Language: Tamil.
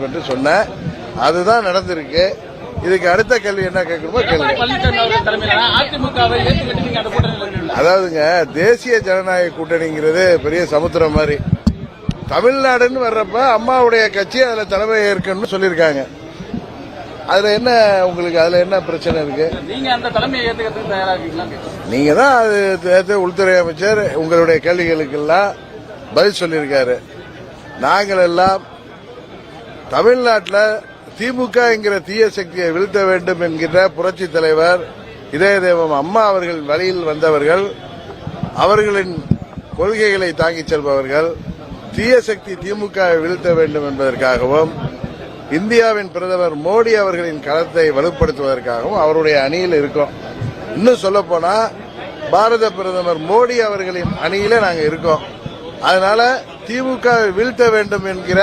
வேண்டும் என்று சொன்னேன். அதுதான் நடந்திருக்கு. இதுக்கு அடுத்த கேள்வி என்ன கேட்கணுமோ கேள்வி. அதாவதுங்க, தேசிய ஜனநாயக கூட்டணிங்கிறது பெரிய சமுத்திரம் மாதிரி. தமிழ்நாடுன்னு வர்றப்ப அம்மாவுடைய கட்சி அதுல தலைமை ஏற்கனவே சொல்லியிருக்காங்க. அதுல என்ன உங்களுக்கு அதுல என்ன பிரச்சனை இருக்கு? நீங்க அந்த தலைமையை ஏத்துக்கிறதுக்கு தயாரா இருக்கீங்களா? நீங்க தான் அது உள்துறை அமைச்சர் உங்களுடைய கேள்விகளுக்கெல்லாம் பதில் சொல்லியிருக்காரு. நாங்கள் எல்லாம் தமிழ்நாட்டில் திமுக என்கிற தீய சக்தியை வீழ்த்த வேண்டும் என்கிற புரட்சி தலைவர் இதய தெய்வம் அம்மா அவர்களின் வழியில் வந்தவர்கள், அவர்களின் கொள்கைகளை தாங்கிச் செல்பவர்கள். தீய சக்தி திமுகவை வீழ்த்த வேண்டும் என்பதற்காகவும் இந்தியாவின் பிரதமர் மோடி அவர்களின் களத்தை வலுப்படுத்துவதற்காகவும் அவருடைய அணியில் இருக்கோம். இன்னும் சொல்ல போனா பாரத பிரதமர் மோடி அவர்களின் அணியில நாங்க இருக்கோம். அதனால திமுகவை வீழ்த்த வேண்டும் என்கிற